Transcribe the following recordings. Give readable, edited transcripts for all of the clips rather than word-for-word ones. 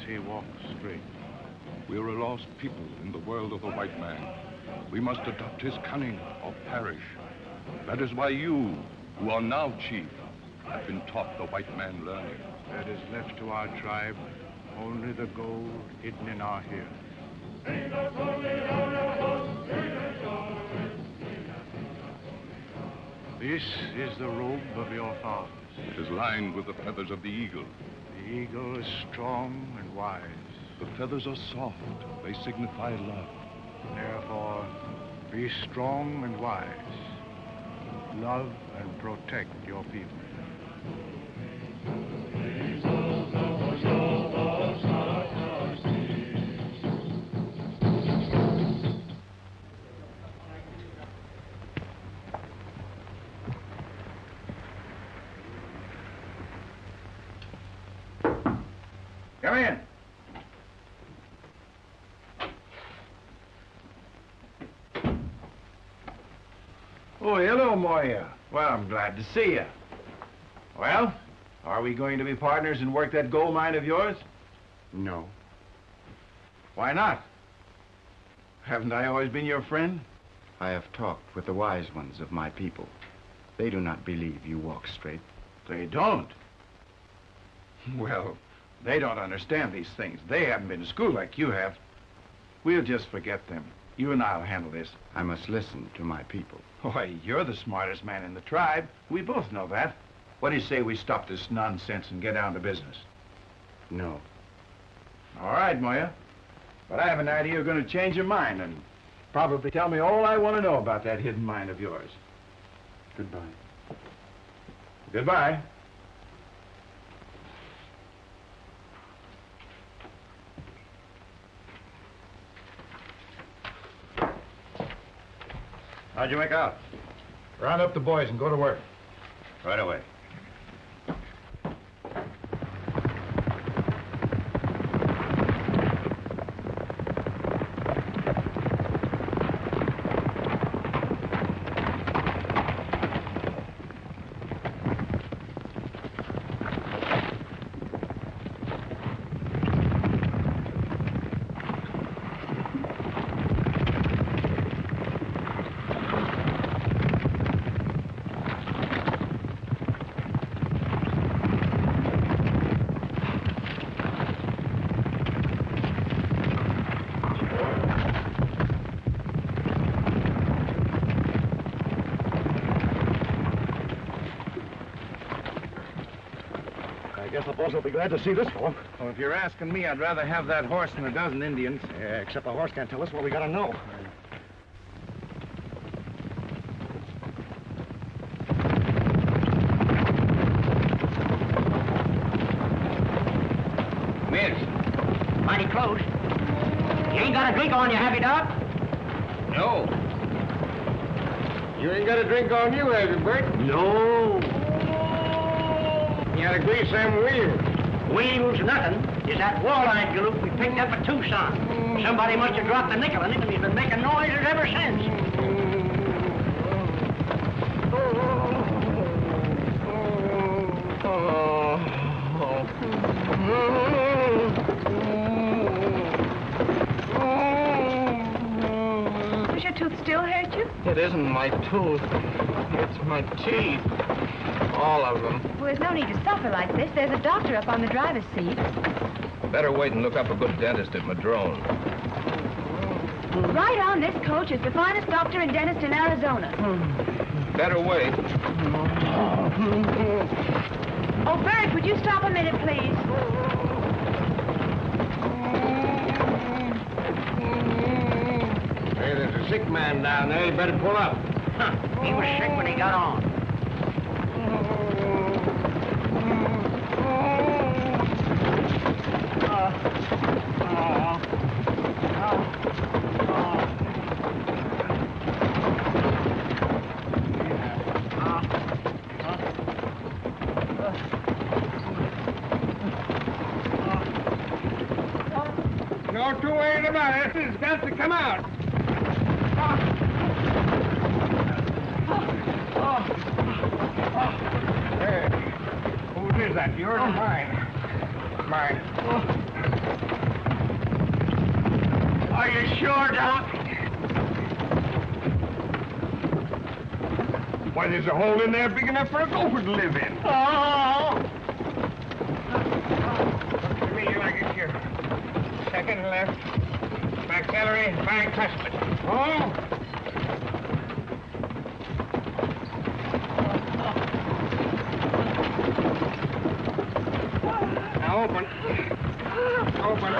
he walk straight. We're a lost people in the world of the white man. We must adopt his cunning or perish. That is why you, who are now chief, have been taught the white man learning. That is left to our tribe only the gold hidden in our hair. This is the robe of your fathers. It is lined with the feathers of the eagle. The eagle is strong and wise. The feathers are soft. They signify love. Therefore, be strong and wise. Love and protect your people. Come in. Oh, hello, Moya. Well, I'm glad to see you. Well, are we going to be partners and work that gold mine of yours? No. Why not? Haven't I always been your friend? I have talked with the wise ones of my people. They do not believe you walk straight. They don't. Well, they don't understand these things. They haven't been to school like you have. We'll just forget them. You and I'll handle this. I must listen to my people. Why, you're the smartest man in the tribe. We both know that. What do you say we stop this nonsense and get down to business? No. All right, Moya. But I have an idea you're going to change your mind and probably tell me all I want to know about that hidden mine of yours. Goodbye. Goodbye. How'd you make out? Round up the boys and go to work. Right away. I guess the boss will be glad to see this fellow. Well, if you're asking me, I'd rather have that horse than a dozen Indians. Yeah, except the horse can't tell us what we gotta know. Miss, mighty close. You ain't got a drink on you, have you, Doc? No. You ain't got a drink on you, have you, Bert? No. You had to grease them wheels. Wheels, nothing. It's that walleye galoot we picked up at Tucson. Somebody must have dropped a nickel in it, and he's been making noises ever since. Does your tooth still hurt you? It isn't my tooth. It's my teeth. All of them. Well, there's no need to suffer like this. There's a doctor up on the driver's seat. Better wait and look up a good dentist at Madrone. Right on this coach is the finest doctor and dentist in Arizona. Better wait. Oh, Bert, would you stop a minute, please? Hey, there's a sick man down there. You better pull up. Huh. He was sick when he got on. No two ways about it. It's got to come out. Hey, whose is that? Yours or mine? Mine. Are you sure, Doc? Why, there's a hole in there big enough for a gopher to live in. Oh! Look to me like it's your second left. McEllery, bicuspid. Oh? Now open. Open.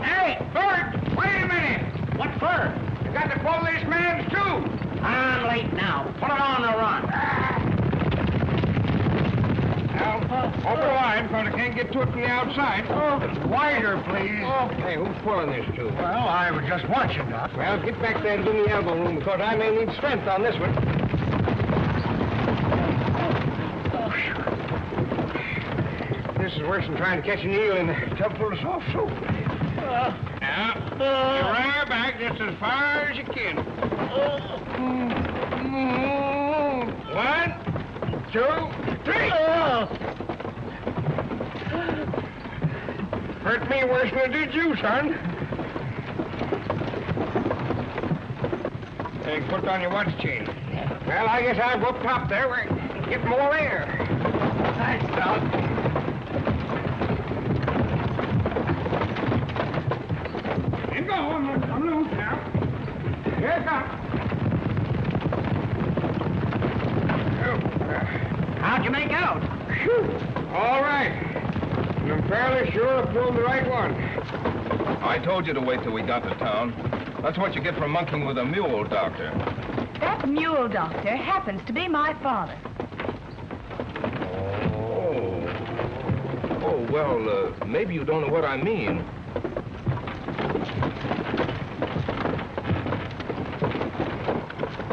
Hey, Bert! Wait a minute! What for? You got to pull this man's too! I'm late now. Put it on the run. Now, open wide, because I can't get to it from the outside. Wider, please. Hey, who's pulling this tube? Well, I was just watching, Doc. Well, get back there and do the elbow room, because I may need strength on this one. This is worse than trying to catch an eel in a tub full of soft soap. Now, you run her back just as far as you can. 1, 2, 3. Hurt me worse than it did you, son. Hey, put on your watch chain. Well, I guess I'll go up top there where I can get more air. Thanks, Doc. Go, I'm loose now. Here it comes. How'd you make out? Whew. All right. And I'm fairly sure I pulled the right one. I told you to wait till we got to town. That's what you get for monkeying with a mule, Doctor. That mule doctor happens to be my father. Oh, well, maybe you don't know what I mean.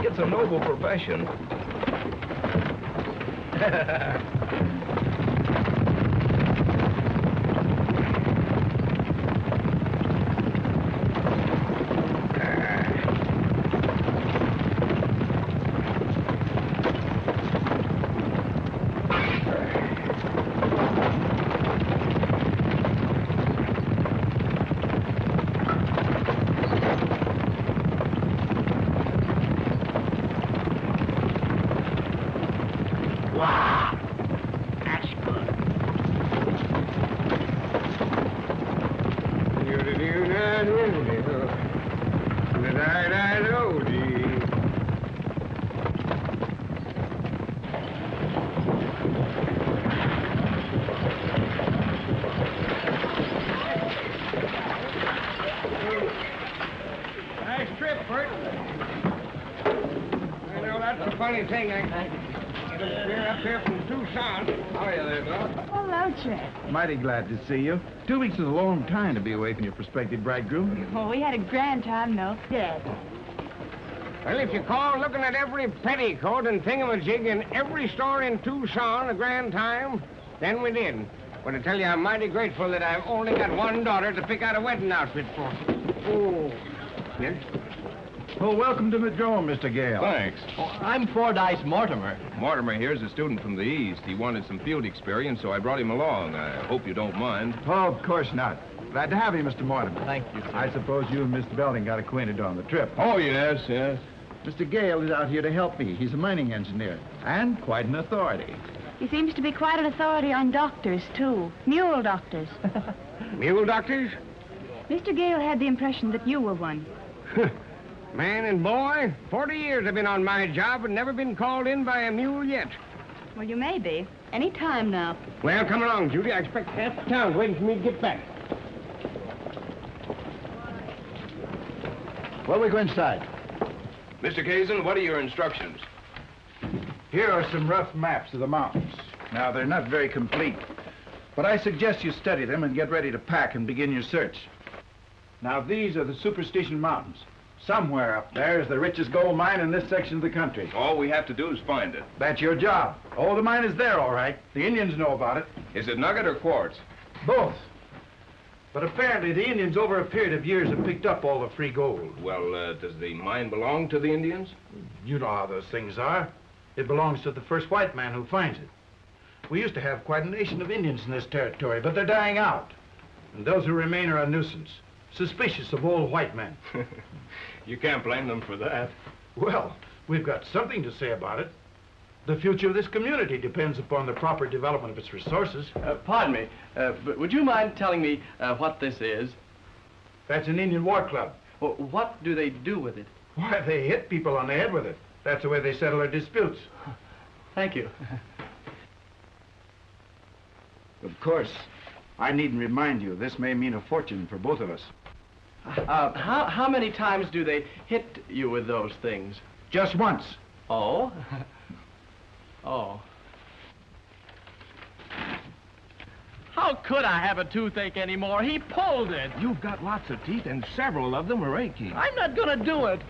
It's a noble profession. Funny thing, I clear up here from Tucson. How are you there, Doc? Hello, Chet. Mighty glad to see you. 2 weeks is a long time to be away from your prospective bridegroom. Oh, we had a grand time, no? Yes. Well, if you call looking at every petticoat and thingamajig in every store in Tucson a grand time, then we did. But I tell you, I'm mighty grateful that I've only got one daughter to pick out a wedding outfit for. Oh. Yes? Oh, welcome to Madrone, Mr. Gale. Thanks. Oh, I'm Fordyce Mortimer. Mortimer here's a student from the East. He wanted some field experience, so I brought him along. I hope you don't mind. Oh, of course not. Glad to have you, Mr. Mortimer. Thank you, sir. I suppose you and Mr. Belding got acquainted on the trip. Oh, yes, yes. Mr. Gale is out here to help me. He's a mining engineer and quite an authority. He seems to be quite an authority on doctors, too. Mule doctors. Mule doctors? Mr. Gale had the impression that you were one. Man and boy, 40 years I've been on my job and never been called in by a mule yet. Well, you may be. Any time now. Well, come along, Judy. I expect half the town's waiting for me to get back. Well, we go inside. Mr. Kazin, what are your instructions? Here are some rough maps of the mountains. Now, they're not very complete, but I suggest you study them and get ready to pack and begin your search. Now, these are the Superstition Mountains. Somewhere up there is the richest gold mine in this section of the country. All we have to do is find it. That's your job. Oh, the mine is there, all right. The Indians know about it. Is it nugget or quartz? Both. But apparently the Indians over a period of years have picked up all the free gold. Well, does the mine belong to the Indians? You know how those things are. It belongs to the first white man who finds it. We used to have quite a nation of Indians in this territory, but they're dying out. And those who remain are a nuisance, suspicious of all white men. You can't blame them for that. Well, we've got something to say about it. The future of this community depends upon the proper development of its resources. Pardon me, but would you mind telling me what this is? That's an Indian war club. Well, what do they do with it? Why, they hit people on the head with it. That's the way they settle their disputes. Thank you. Of course. I needn't remind you, this may mean a fortune for both of us. How many times do they hit you with those things? Just once. Oh? Oh. How could I have a toothache anymore? He pulled it. You've got lots of teeth, and several of them are aching. I'm not gonna do it.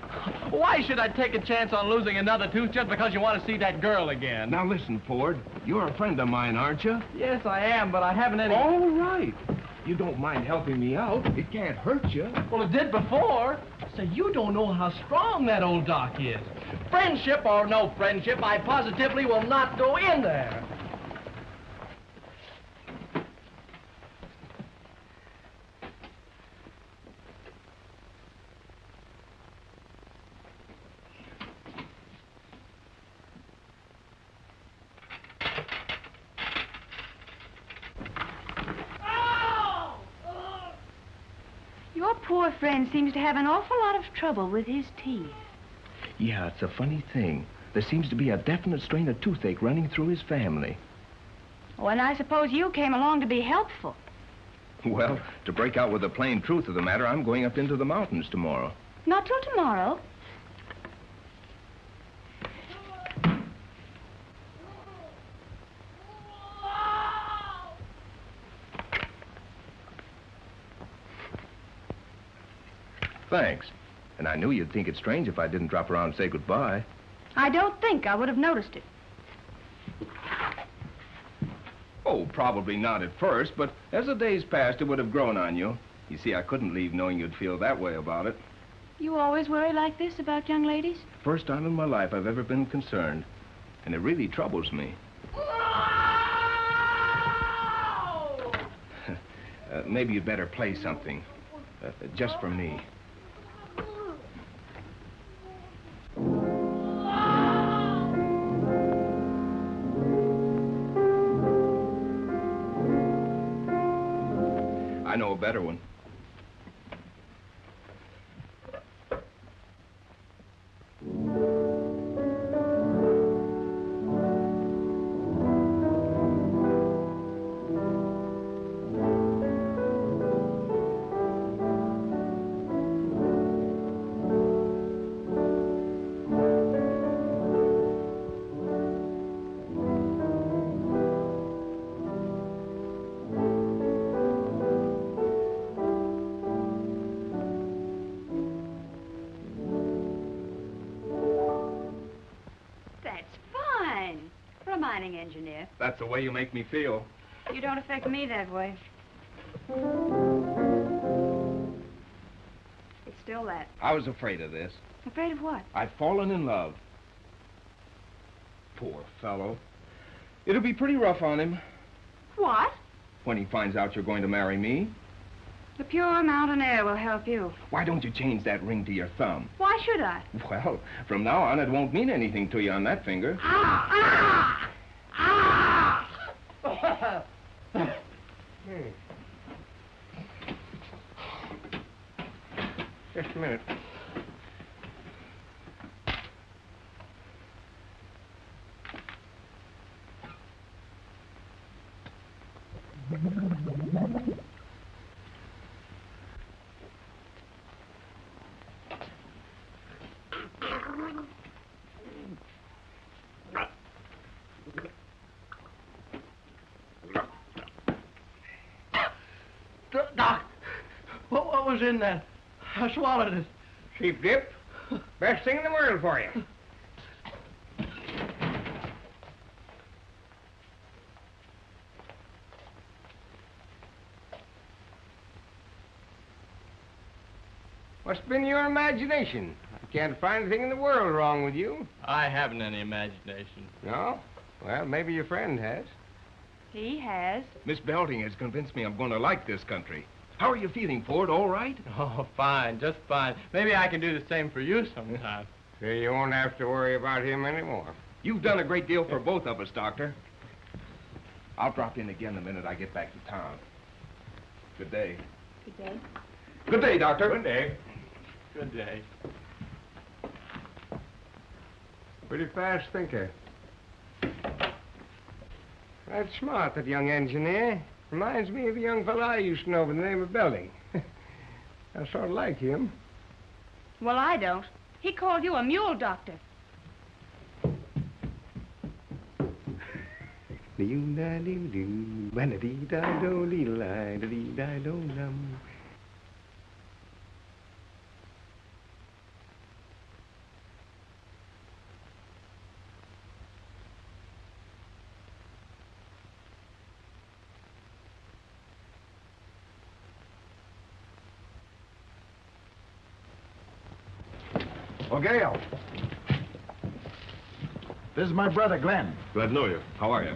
Why should I take a chance on losing another tooth just because you want to see that girl again? Now listen, Ford. You're a friend of mine, aren't you? Yes, I am, but I haven't any... All right. You don't mind helping me out. It can't hurt you. Well, it did before. So you don't know how strong that old doc is. Friendship or no friendship, I positively will not go in there. Your poor friend seems to have an awful lot of trouble with his teeth. Yeah, it's a funny thing. There seems to be a definite strain of toothache running through his family. Oh, and I suppose you came along to be helpful. Well, to break out with the plain truth of the matter, I'm going up into the mountains tomorrow. Not till tomorrow. Thanks. And I knew you'd think it strange if I didn't drop around and say goodbye. I don't think I would have noticed it. Oh, probably not at first, but as the days passed, it would have grown on you. You see, I couldn't leave knowing you'd feel that way about it. You always worry like this about young ladies? First time in my life I've ever been concerned. And it really troubles me. Maybe you'd better play something. Just for me. I know a better one. Engineer. That's the way you make me feel. You don't affect me that way. It's still that. I was afraid of this. Afraid of what? I've fallen in love. Poor fellow. It'll be pretty rough on him. What? When he finds out you're going to marry me. The pure mountain air will help you. Why don't you change that ring to your thumb? Why should I? Well, from now on, it won't mean anything to you on that finger. Ah! Ah! Ah! Just a minute. Doc, what was in that? I swallowed it. Sheep dip? Best thing in the world for you. Must have been your imagination. I can't find anything in the world wrong with you. I haven't any imagination. No? Well, maybe your friend has. He has. Miss Belting has convinced me I'm going to like this country. How are you feeling, Ford? All right? Oh, fine, just fine. Maybe I can do the same for you sometime. So you won't have to worry about him anymore. You've done a great deal for both of us, Doctor. I'll drop in again the minute I get back to town. Good day. Good day. Good day, Doctor. Good day. Good day. Pretty fast thinker. That's smart, that young engineer. Reminds me of a young fellow I used to know by the name of Belting. I sort of like him. Well, I don't. He called you a mule doctor. Oh, Gail. This is my brother, Glenn. Glad to know you. How are you?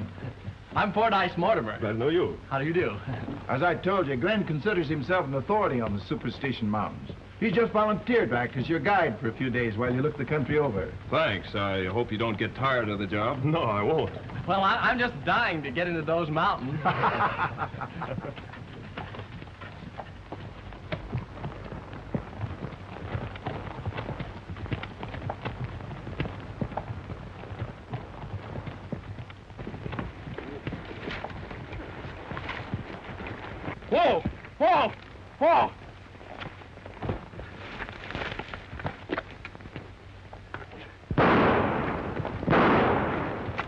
I'm Fordyce Mortimer. Glad to know you. How do you do? As I told you, Glenn considers himself an authority on the Superstition Mountains. He's just volunteered to act as your guide for a few days while you look the country over. Thanks. I hope you don't get tired of the job. No, I won't. Well, I'm just dying to get into those mountains. Whoa! Whoa! Whoa!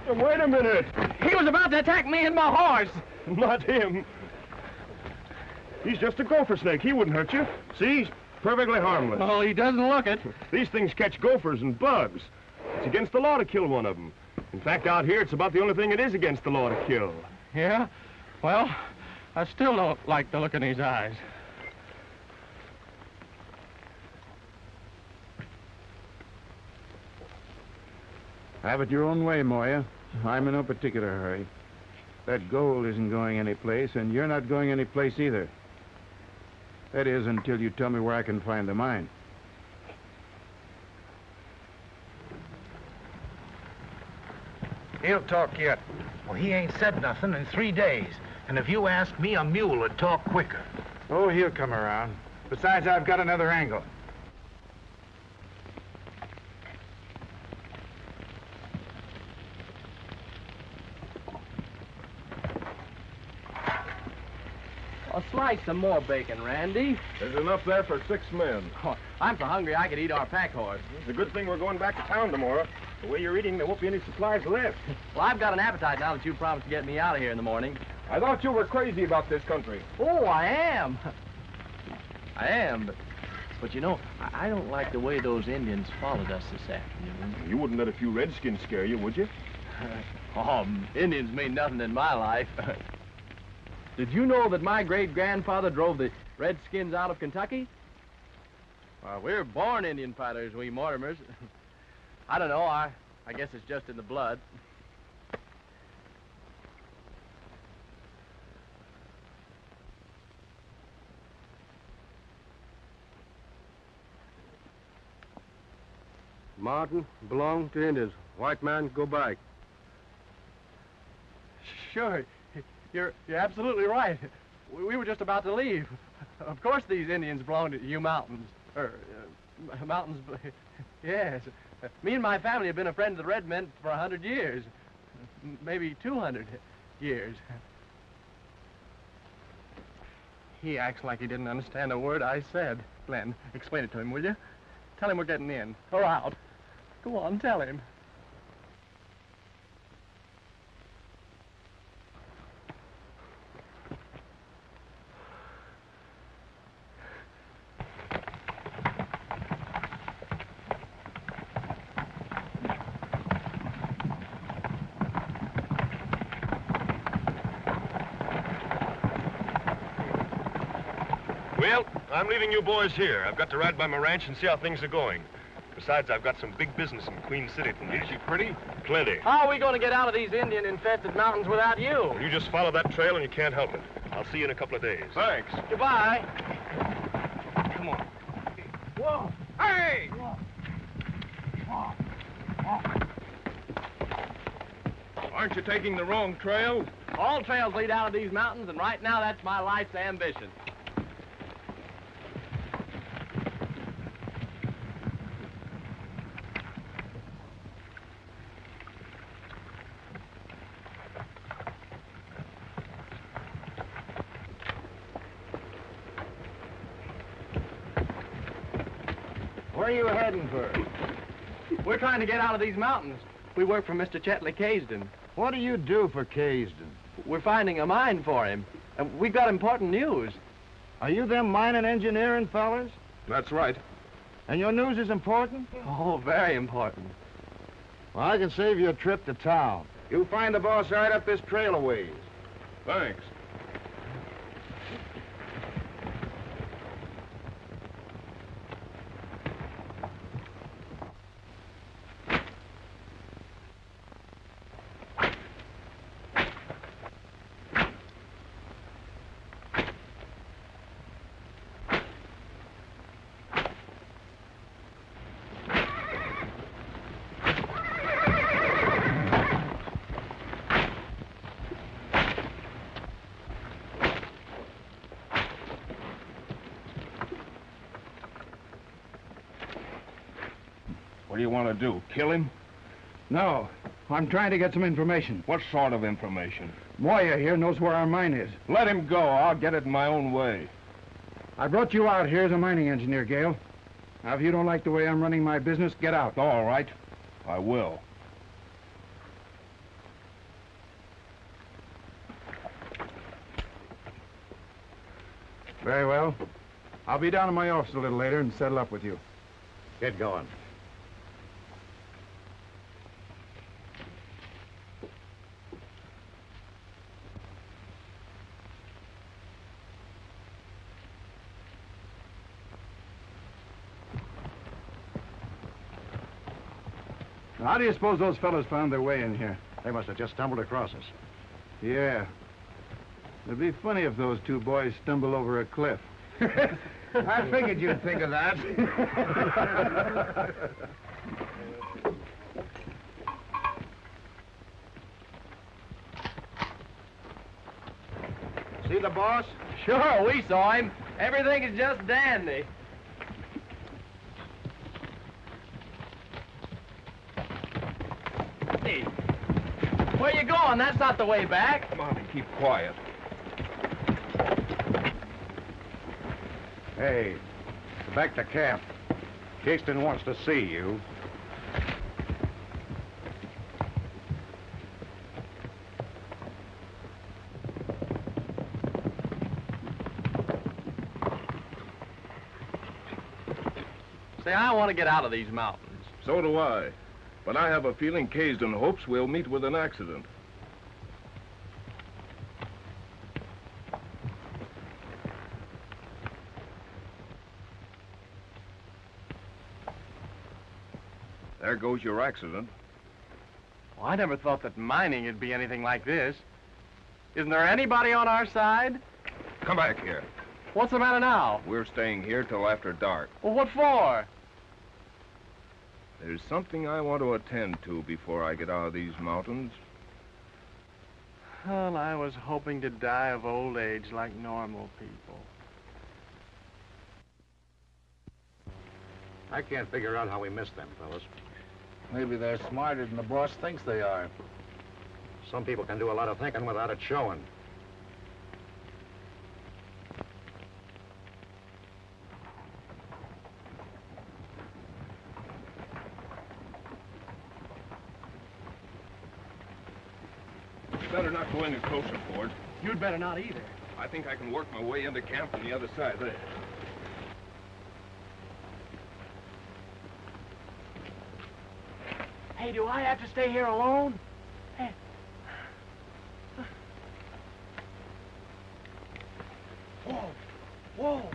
Wait a minute. He was about to attack me and my horse. Not him. He's just a gopher snake. He wouldn't hurt you. See? He's perfectly harmless. Oh, he doesn't look it. These things catch gophers and bugs. It's against the law to kill one of them. In fact, out here, it's about the only thing it is against the law to kill. Yeah? Well, I still don't like the look in his eyes. Have it your own way, Moya. I'm in no particular hurry. That gold isn't going anyplace, and you're not going anyplace either. That is, until you tell me where I can find the mine. He'll talk yet. Well, he ain't said nothing in 3 days. And if you ask me, a mule would talk quicker. Oh, he'll come around. Besides, I've got another angle. I'll slice some more bacon, Randy. There's enough there for 6 men. Oh, I'm so hungry I could eat our pack horse. It's a good thing we're going back to town tomorrow. The way you're eating, there won't be any supplies left. Well, I've got an appetite now that you promised to get me out of here in the morning. I thought you were crazy about this country. Oh, I am. I am, but you know, I don't like the way those Indians followed us this afternoon. You wouldn't let a few redskins scare you, would you? Oh, Indians mean nothing in my life. Did you know that my great-grandfather drove the Redskins out of Kentucky? Well, we're born Indian fighters, we Mortimers. I don't know, I guess it's just in the blood. Mountain belong to Indians. White man, go back. Sure. You're absolutely right. We were just about to leave. Of course these Indians belong to you mountains. Mountains, yes. Me and my family have been a friend of the red men for 100 years. Maybe 200 years. He acts like he didn't understand a word I said. Glenn, explain it to him, will you? Tell him we're getting in, or out. Go on, tell him. Well, I'm leaving you boys here. I've got to ride by my ranch and see how things are going. Besides, I've got some big business in Queen City tonight. Is she pretty? Plenty. How are we going to get out of these Indian-infested mountains without you? Well, you just follow that trail and you can't help it. I'll see you in a couple of days. Thanks. Goodbye. Come on. Whoa. Hey! Whoa. Aren't you taking the wrong trail? All trails lead out of these mountains, and right now that's my life's ambition. Where are you heading for? We're trying to get out of these mountains. We work for Mr. Chetley Caisden. What do you do for Caisden? We're finding a mine for him. And we've got important news. Are you them mining engineering fellas? That's right. And your news is important? Oh, very important. Well, I can save you a trip to town. You'll find the boss right up this trail a ways. Thanks. What do you want to do? Kill him? No, I'm trying to get some information. What sort of information? Moya here knows where our mine is. Let him go. I'll get it in my own way. I brought you out here as a mining engineer, Gale. Now, if you don't like the way I'm running my business, get out. All right. I will. Very well. I'll be down in my office a little later and settle up with you. Get going. Now, how do you suppose those fellows found their way in here? They must have just stumbled across us. Yeah. It'd be funny if those two boys stumble over a cliff. I figured you'd think of that. See the boss? Sure, we saw him. Everything is just dandy. Hey, where you going? That's not the way back. Come on and keep quiet. Hey, back to camp. Caisden wants to see you. Say, I want to get out of these mountains. So do I. But I have a feeling Caisden hopes we'll meet with an accident. There goes your accident. Well, I never thought that mining would be anything like this. Isn't there anybody on our side? Come back here. What's the matter now? We're staying here till after dark. Well, what for? There's something I want to attend to before I get out of these mountains. Well, I was hoping to die of old age like normal people. I can't figure out how we missed them, fellas. Maybe they're smarter than the boss thinks they are. Some people can do a lot of thinking without it showing. You better not go any closer, Ford. You'd better not either. I think I can work my way into camp from the other side there. Hey, do I have to stay here alone? Hey. Whoa. Whoa.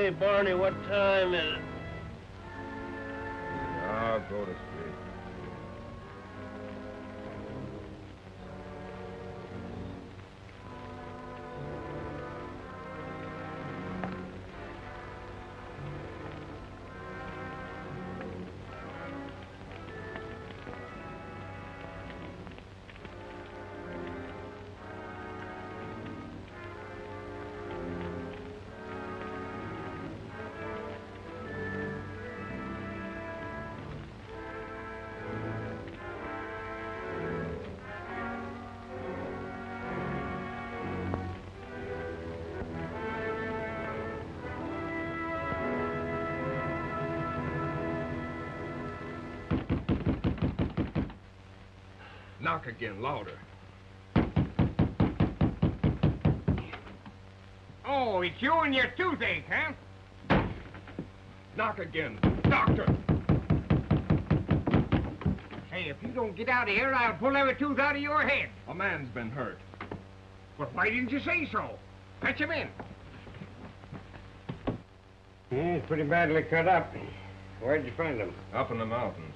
Say, Barney, what time is it? I'll go to sleep. Knock again, louder. Oh, it's you and your toothache, huh? Knock again. Doctor! Hey, if you don't get out of here, I'll pull every tooth out of your head. A man's been hurt. Well, why didn't you say so? Fetch him in. He's pretty badly cut up. Where'd you find him? Up in the mountains.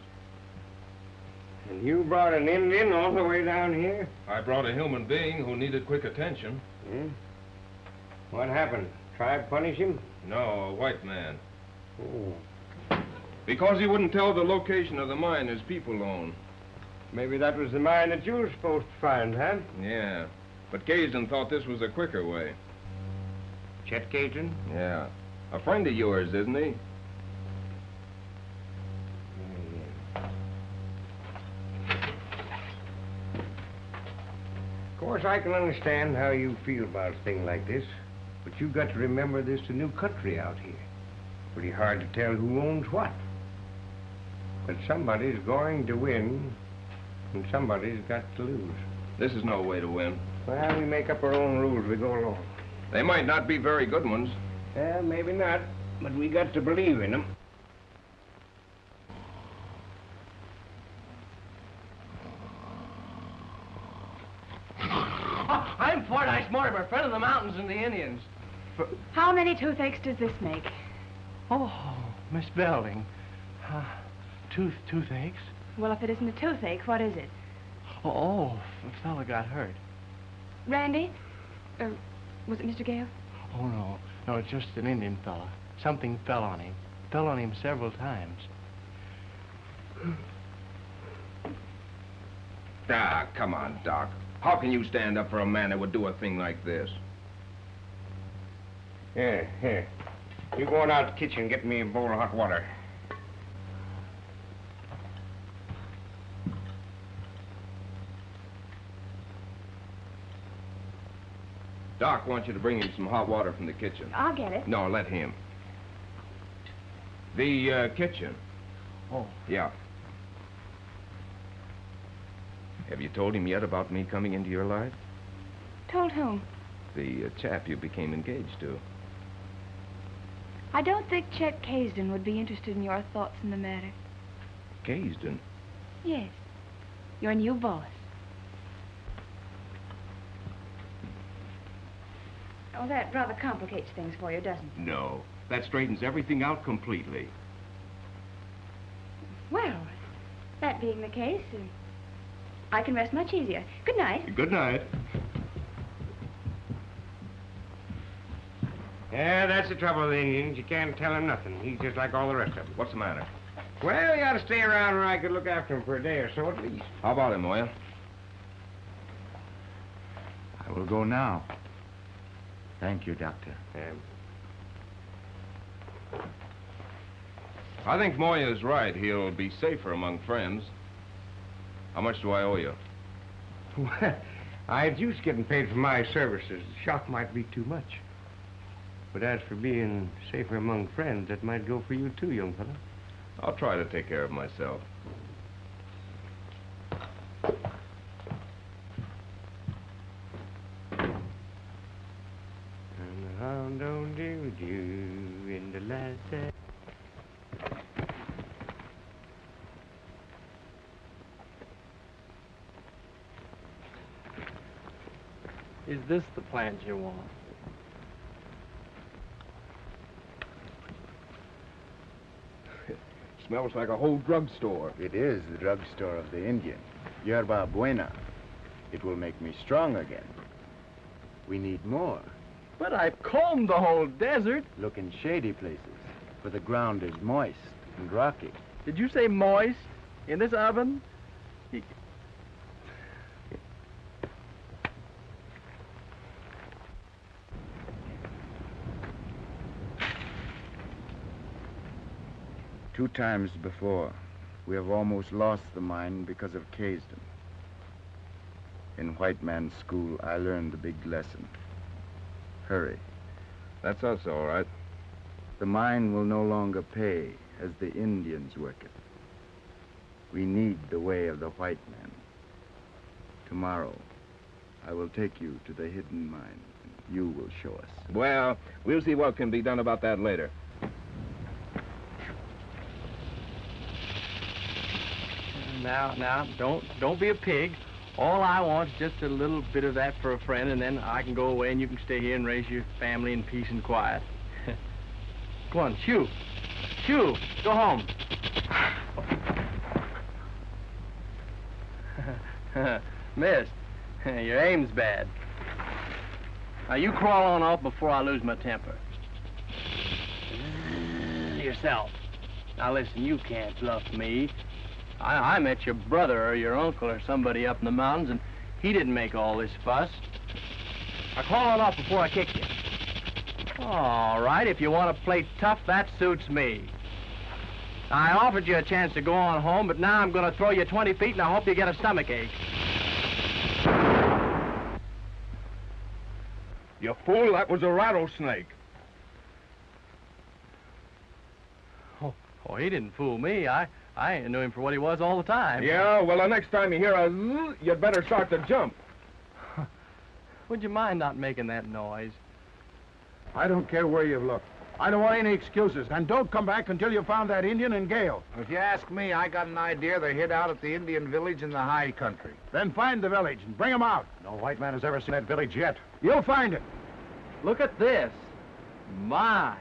And you brought an Indian all the way down here? I brought a human being who needed quick attention. Hmm? What happened? Tribe punish him? No, a white man. Oh. Because he wouldn't tell the location of the mine his people own. Maybe that was the mine that you were supposed to find, huh? Yeah. But Gaysden thought this was a quicker way. Chet Gaysden? Yeah. A friend of yours, isn't he? Of course, I can understand how you feel about a thing like this, but you've got to remember this is a new country out here. Pretty hard to tell who owns what. But somebody's going to win, and somebody's got to lose. This is no way to win. Well, we make up our own rules as we go along. They might not be very good ones. Well, maybe not, but we got to believe in them. I'm Fordyce Mortimer, friend of the mountains and the Indians. How many toothaches does this make? Oh, Miss Belding. Toothaches? Well, if it isn't a toothache, what is it? Oh, a fella got hurt. Randy? Or was it Mr. Gale? Oh, no. No, it's just an Indian fella. Something fell on him. Fell on him several times. Ah, come on, Doc. How can you stand up for a man that would do a thing like this? Here. You go on out to the kitchen and get me a bowl of hot water. Doc wants you to bring him some hot water from the kitchen. I'll get it. No, let him. The kitchen. Oh. Yeah. Have you told him yet about me coming into your life? Told whom? The chap you became engaged to. I don't think Chet Gaysden would be interested in your thoughts in the matter. Gaysden? Yes. Your new boss. Oh, that rather complicates things for you, doesn't it? No. That straightens everything out completely. Well, that being the case, I can rest much easier. Good night. Good night. Yeah, that's the trouble with the Indians. You can't tell him nothing. He's just like all the rest of them. What's the matter? Well, you ought to stay around where I could look after him for a day or so at least. How about him, Moya? I will go now. Thank you, Doctor. I think Moya's right. He'll be safer among friends. How much do I owe you? Well, I'd used getting paid for my services. The shock might be too much. But as for being safer among friends, that might go for you too, young fella. I'll try to take care of myself. And the hound don't do in the last day. Is this the plant you want? smells like a whole drugstore. It is the drugstore of the Indian. Yerba buena. It will make me strong again. We need more. But I've combed the whole desert. Look in shady places, for the ground is moist and rocky. Did you say moist? In this oven? 2 times before, we have almost lost the mine because of Casedon. In white man's school, I learned the big lesson. Hurry. That's us, all right. The mine will no longer pay as the Indians work it. We need the way of the white man. Tomorrow, I will take you to the hidden mine. You will show us. Well, we'll see what can be done about that later. Now, don't be a pig. All I want is just a little bit of that for a friend, and then I can go away and you can stay here and raise your family in peace and quiet. Go on, shoo. Shoo, go home. Missed. Your aim's bad. Now, you crawl on off before I lose my temper. Yourself. Now, listen, you can't bluff me. I met your brother or your uncle or somebody up in the mountains, and he didn't make all this fuss. Now, crawl on off before I kick you. All right, if you want to play tough, that suits me. I offered you a chance to go on home, but now I'm going to throw you 20 feet, and I hope you get a stomachache. You fool, that was a rattlesnake. Oh, he didn't fool me. I knew him for what he was all the time. Yeah, well, the next time you hear a zzz, you'd better start to jump. Would you mind not making that noise? I don't care where you've looked. I don't want any excuses. And don't come back until you found that Indian and Gale. If you ask me, I got an idea they hid out at the Indian village in the high country. Then find the village and bring them out. No white man has ever seen that village yet. You'll find it. Look at this. My.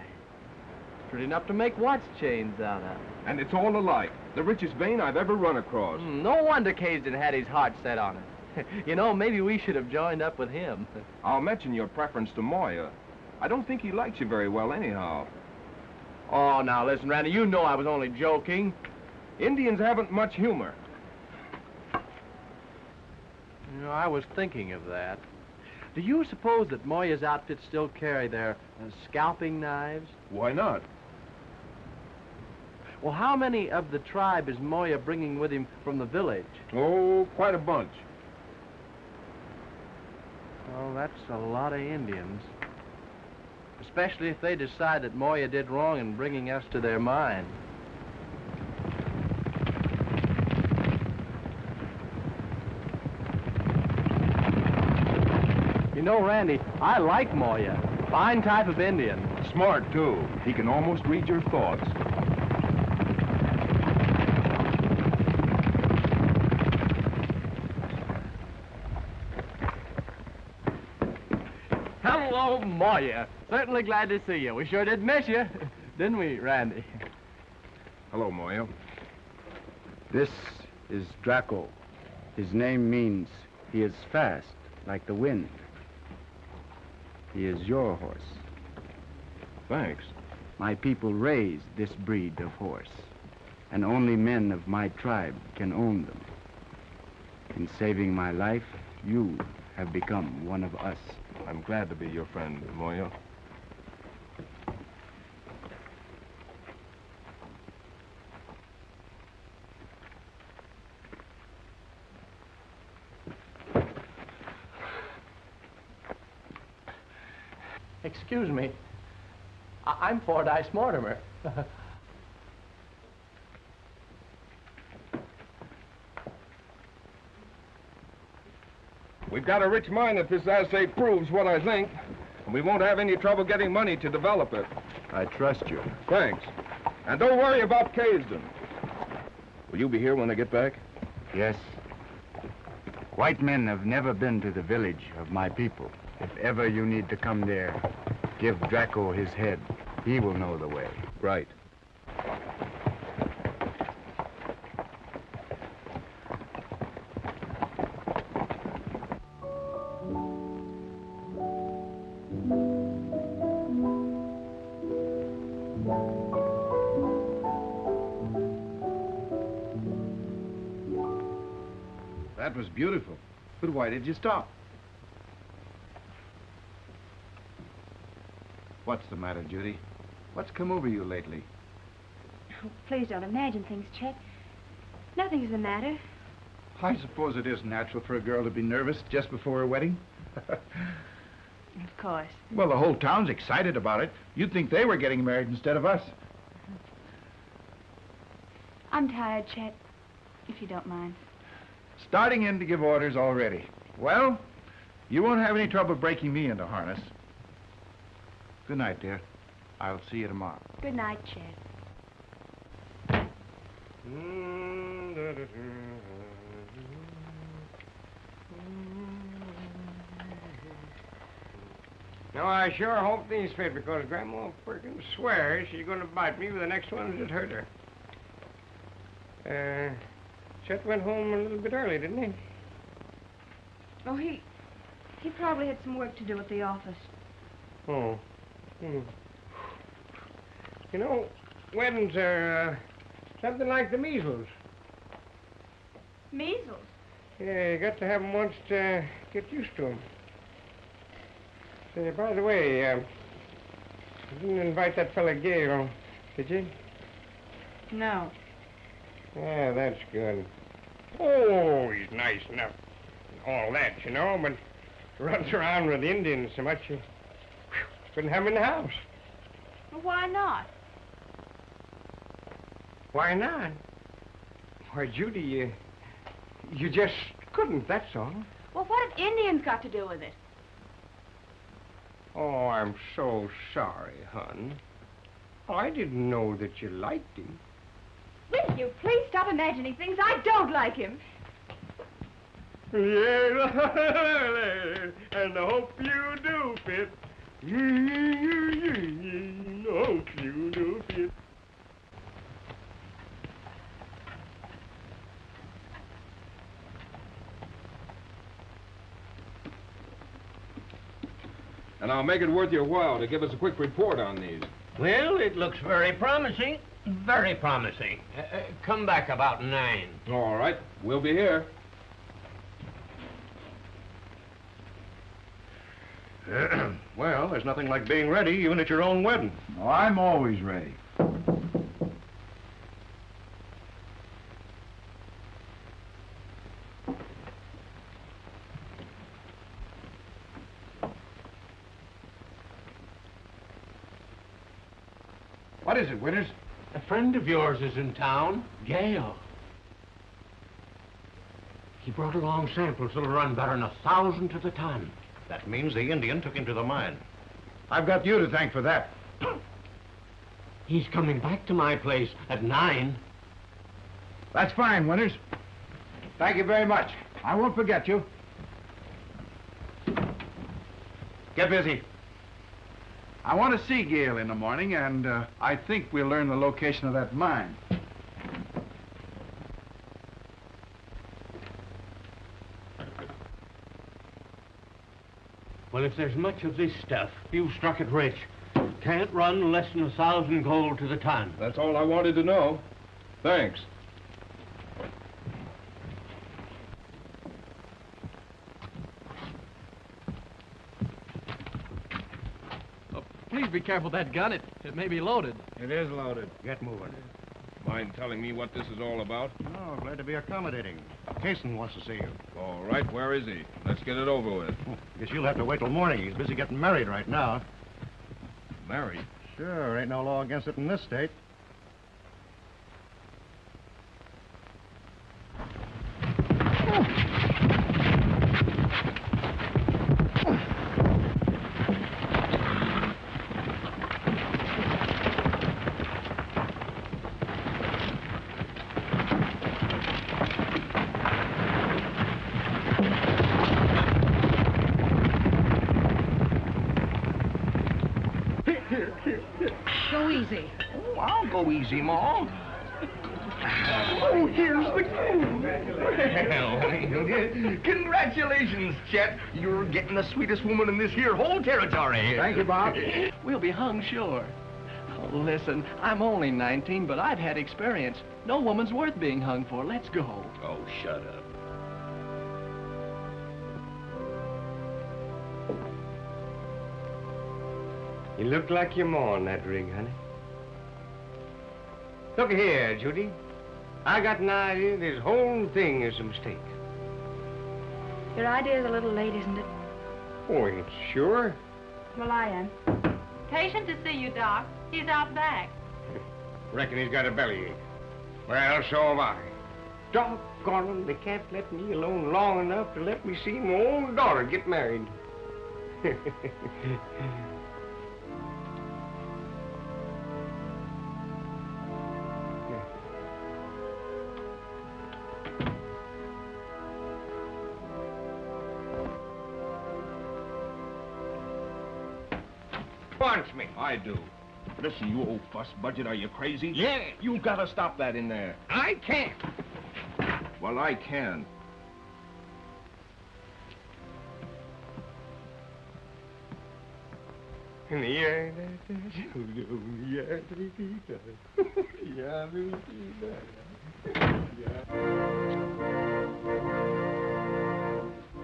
Pretty enough to make watch chains out of. And it's all alike. The richest vein I've ever run across. No wonder Casedon had his heart set on it. You know, maybe we should have joined up with him. I'll mention your preference to Moya. I don't think he likes you very well anyhow. Oh, now listen, Randy, you know I was only joking. Indians haven't much humor. You know, I was thinking of that. Do you suppose that Moya's outfits still carry their scalping knives? Why not? Well, how many of the tribe is Moya bringing with him from the village? Oh, quite a bunch. Oh, that's a lot of Indians. Especially if they decide that Moya did wrong in bringing us to their mine. You know, Randy, I like Moya. Fine type of Indian. Smart, too. He can almost read your thoughts. Hello, Moya. Certainly glad to see you. We sure did miss you, didn't we, Randy? Hello, Moya. This is Draco. His name means he is fast, like the wind. He is your horse. Thanks. My people raise this breed of horse, and only men of my tribe can own them. In saving my life, you have become one of us. I'm glad to be your friend, Moya. Excuse me. I'm Fordyce Mortimer. We've got a rich mine if this assay proves what I think. And we won't have any trouble getting money to develop it. I trust you. Thanks. And don't worry about Casedon. Will you be here when I get back? Yes. White men have never been to the village of my people. If ever you need to come there, give Draco his head. He will know the way. Right. That was beautiful. But why did you stop? What's the matter, Judy? What's come over you lately? Oh, please don't imagine things, Chet. Nothing's the matter. I suppose it is natural for a girl to be nervous just before her wedding. Of course. Well, the whole town's excited about it. You'd think they were getting married instead of us. I'm tired, Chet, if you don't mind. Starting in to give orders already. Well, you won't have any trouble breaking me into harness. Good night, dear. I'll see you tomorrow. Good night, Chet. Now, I sure hope these fit, because Grandma Perkins swears she's going to bite me with the next ones that hurt her. Chet went home a little bit early, didn't he? Oh, he probably had some work to do at the office. Oh. You know, weddings are something like the measles. Measles? Yeah, you got to have them once to get used to them. Say, by the way, you didn't invite that fella Gale, did you? No. Yeah, that's good. Oh, he's nice enough. All that, you know, but runs around with Indians so much you couldn't have him in the house. Well, why not? Why not? Why, Judy, you just couldn't, that's all. Well, what have Indians got to do with it? Oh, I'm so sorry, hon. I didn't know that you liked him. Will you please stop imagining things? I don't like him. Yeah, and I hope you do fit. Hope you do fit. And I'll make it worth your while to give us a quick report on these. Well, it looks very promising. Very promising. Come back about 9. All right, we'll be here. Well, there's nothing like being ready, even at your own wedding. Oh, I'm always ready. What is it, Winters? A friend of yours is in town, Gale. He brought along samples that'll run better than 1,000 to the ton. That means the Indian took him to the mine. I've got you to thank for that. He's coming back to my place at 9. That's fine, Winters. Thank you very much. I won't forget you. Get busy. I want to see Gale in the morning, and I think we'll learn the location of that mine. Well, if there's much of this stuff, you've struck it rich. Can't run less than 1,000 gold to the ton. That's all I wanted to know. Thanks. Please be careful with that gun. It may be loaded. It is loaded. Get moving. Mind telling me what this is all about? Oh, glad to be accommodating. Cason wants to see you. All right, where is he? Let's get it over with. Guess you'll have to wait till morning. He's busy getting married right now. Married? Sure, ain't no law against it in this state. Go easy. Oh, I'll go easy, Ma. Oh, here's the gold. Well, congratulations, Chet. You're getting the sweetest woman in this here whole territory. Thank you, Bob. We'll be hung, sure. Oh, listen, I'm only 19, but I've had experience. No woman's worth being hung for. Let's go. Oh, shut up. You look like your ma in that rig, honey. Look here, Judy. I got an idea this whole thing is a mistake. Your idea's a little late, isn't it? Oh, ain't sure. Well, I am. Patient to see you, Doc. He's out back. Reckon he's got a bellyache. Well, so have I. Doggone 'em, they can't let me alone long enough to let me see my own daughter get married. Wants me. I do. Listen, you old fuss budget, are you crazy? Yeah. You gotta stop that in there. I can't. Well, I can.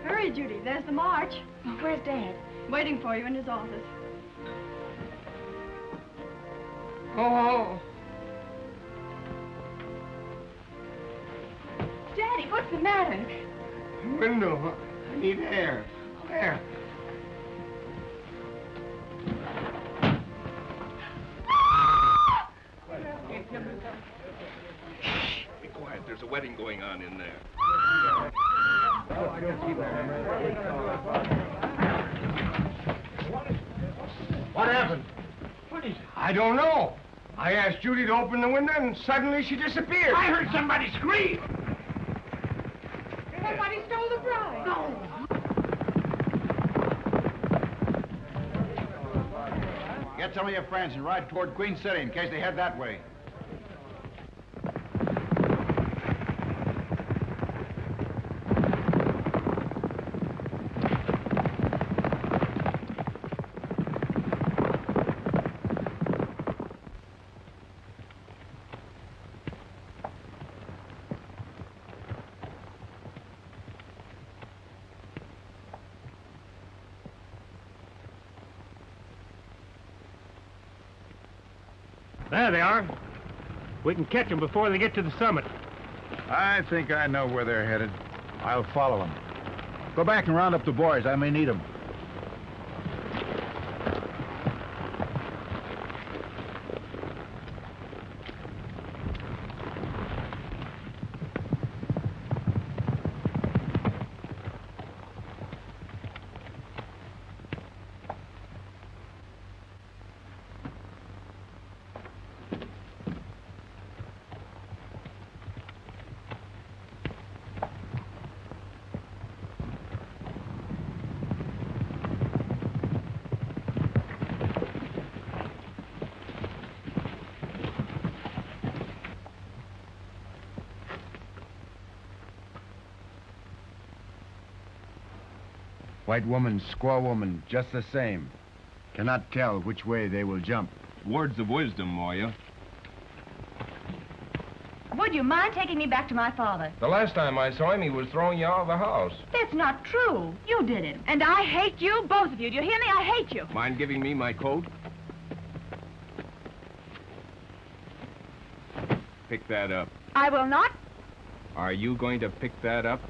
Hurry, Judy. There's the march. Oh, where's Dad? Waiting for you in his office. Oh. Daddy, what's the matter? Window. I need air. Air. Shh, be quiet. There's a wedding going on in there. What happened? I don't know. I asked Judy to open the window, and suddenly she disappeared. I heard somebody scream. Somebody stole the bride. No. Get some of your friends and ride toward Queen City in case they head that way. There they are. We can catch them before they get to the summit. I think I know where they're headed. I'll follow them. Go back and round up the boys. I may need them. White woman, squaw woman, just the same. Cannot tell which way they will jump. Words of wisdom, Moya. Would you mind taking me back to my father? The last time I saw him, he was throwing you out of the house. That's not true. You did it. And I hate you, both of you. Do you hear me? I hate you. Mind giving me my coat? Pick that up. I will not. Are you going to pick that up?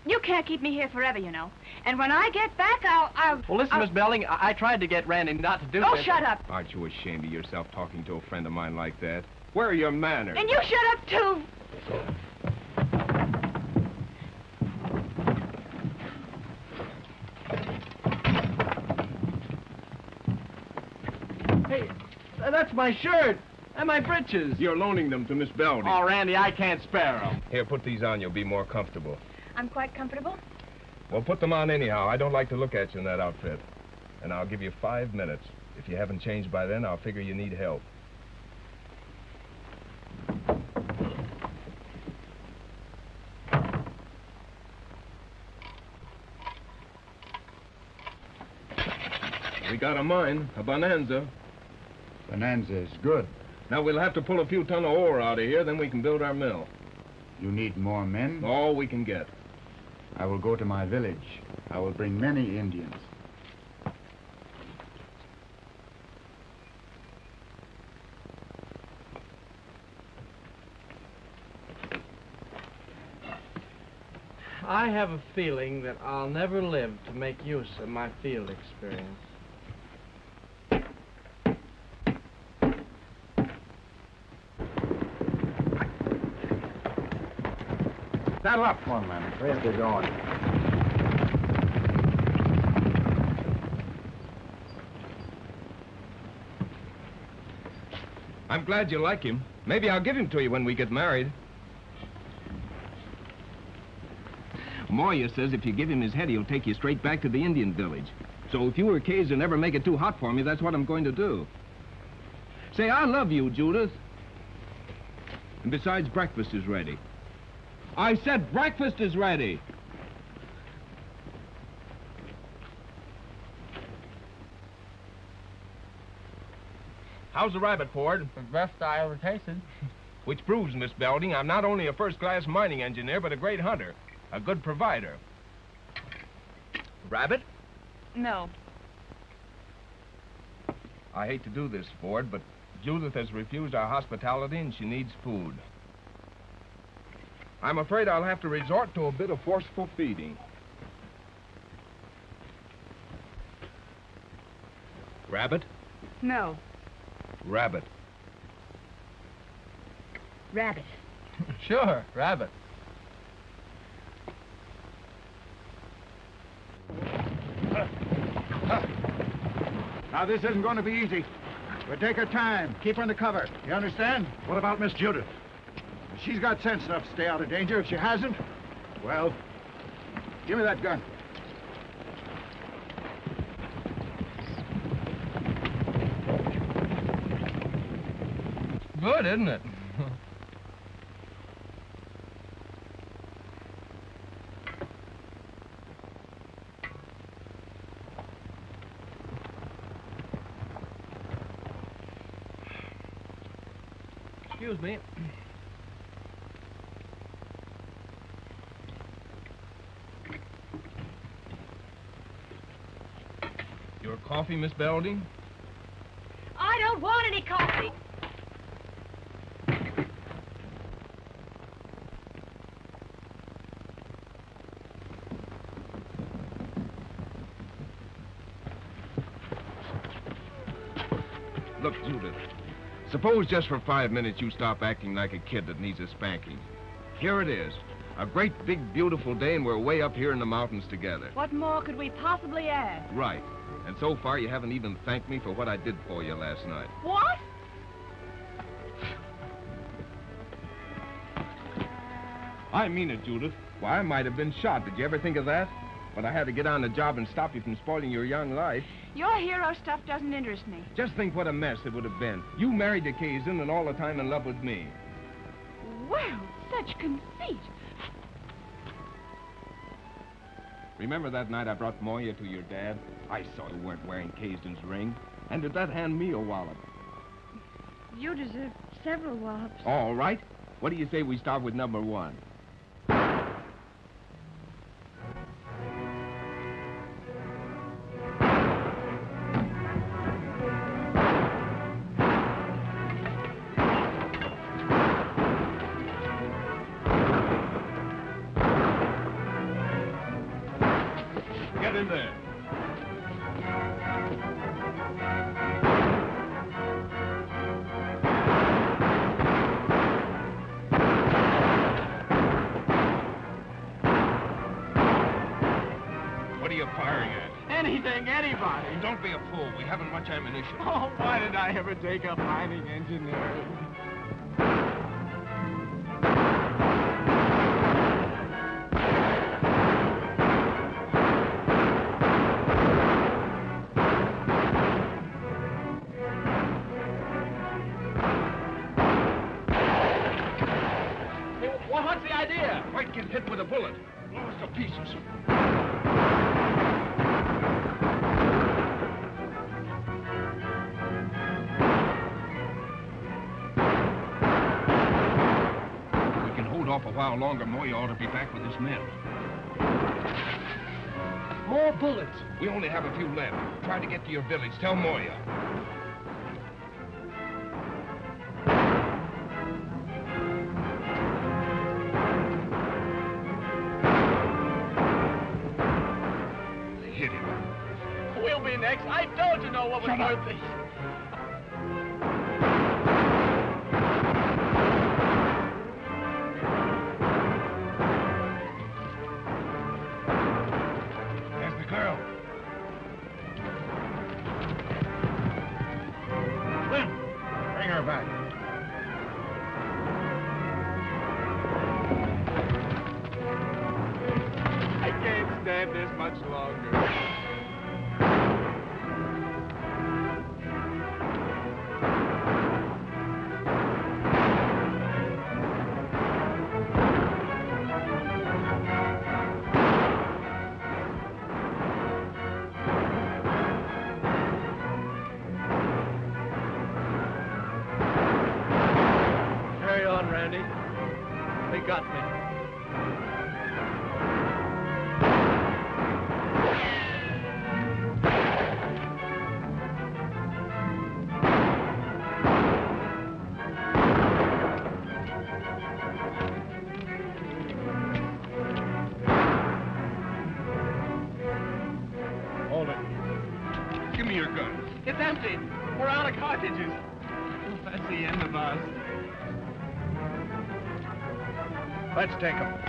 You can't keep me here forever, you know. And when I get back, I'll... Well, listen, Miss Belding, I tried to get Randy not to do Oh, this. shut up. Aren't you ashamed of yourself talking to a friend of mine like that? Where are your manners? And you shut up, too. Hey, that's my shirt and my breeches. You're loaning them to Miss Belding. Oh, Randy, I can't spare them. Here, put these on. You'll be more comfortable. I'm quite comfortable. Well, put them on anyhow. I don't like to look at you in that outfit. And I'll give you 5 minutes. If you haven't changed by then, I'll figure you need help. We got a mine, a bonanza. Bonanza is good. Now, we'll have to pull a few ton of ore out of here, then we can build our mill. You need more men? All we can get. I will go to my village. I will bring many Indians. I have a feeling that I'll never live to make use of my field experience. Saddle up. Come on, man. Where's they going? I'm glad you like him. Maybe I'll give him to you when we get married. Moya says if you give him his head, he'll take you straight back to the Indian village. So if you or Kaiser never make it too hot for me, that's what I'm going to do. Say, I love you, Judith. And besides, breakfast is ready. I said breakfast is ready. How's the rabbit, Ford? The best I ever tasted. Which proves, Miss Belding, I'm not only a first-class mining engineer, but a great hunter. A good provider. Rabbit? No. I hate to do this, Ford, but Judith has refused our hospitality and she needs food. I'm afraid I'll have to resort to a bit of forceful feeding. Rabbit? No. Rabbit. Rabbit. Sure, rabbit. Now, this isn't going to be easy. We'll take our time. Keep under cover. You understand? What about Miss Judith? She's got sense enough to stay out of danger. If she hasn't, well, give me that gun. Good, isn't it? Excuse me. Your coffee, Miss Belding? I don't want any coffee. Look, Judith, suppose just for 5 minutes you stop acting like a kid that needs a spanking. Here it is. A great, big, beautiful day, and we're way up here in the mountains together. What more could we possibly ask? Right. And so far, you haven't even thanked me for what I did for you last night. What? I mean it, Judith. Why, I might have been shot. Did you ever think of that? But I had to get on the job and stop you from spoiling your young life. Your hero stuff doesn't interest me. Just think what a mess it would have been. You married to Kazan and all the time in love with me. Well, such conceit. Remember that night I brought Moya to your dad? I saw you weren't wearing Kazan's ring. And did that hand me a wallop? You deserve several wallops. All right. What do you say we start with number 1? Get in there. What are you firing at? Anything, anybody. Don't be a fool. We haven't much ammunition. Oh, why did I ever take up mining engineering? What's the idea? Might get hit with a bullet. Blow us to pieces. We can hold off a while longer, Moya ought to be back with his men. More bullets. We only have a few left. Try to get to your village. Tell Moya. They hit him. We'll be next. I told you no one was worth this. It's empty. We're out of cartridges. That's the end of us. Let's take them.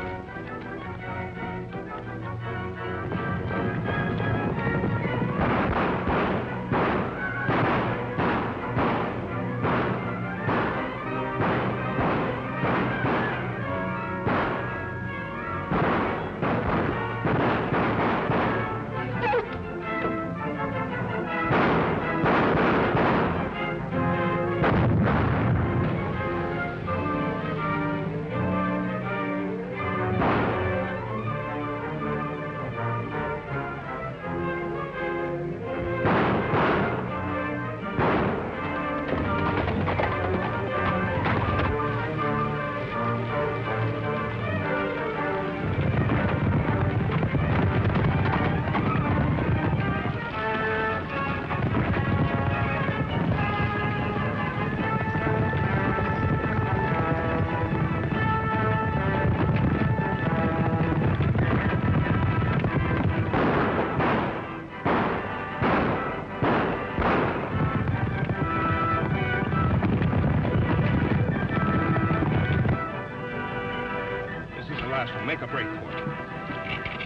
Make a break for it.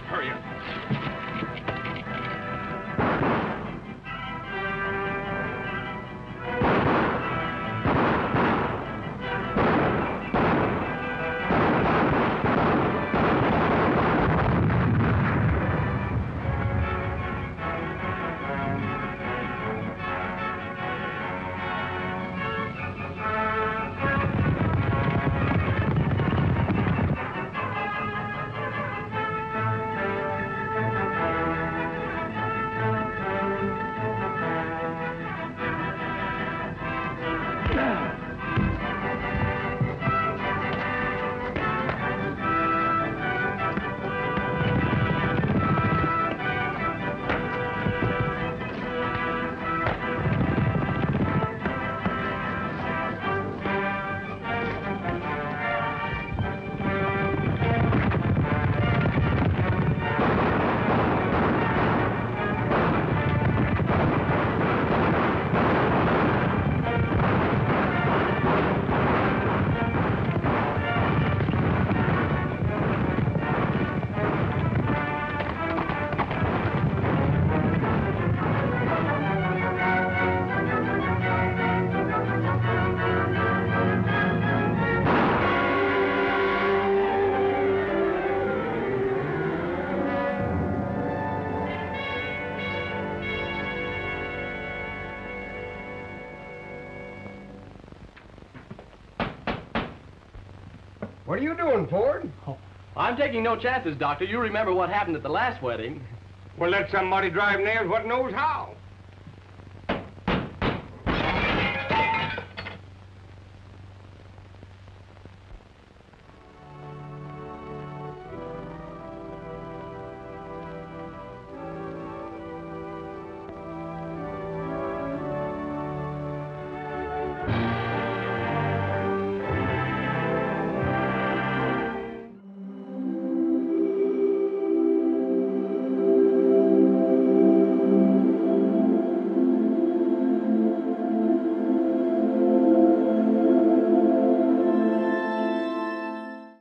Hurry up. What are you doing, Ford? Oh, I'm taking no chances, Doctor. You remember what happened at the last wedding. Well, let somebody drive nails what knows how.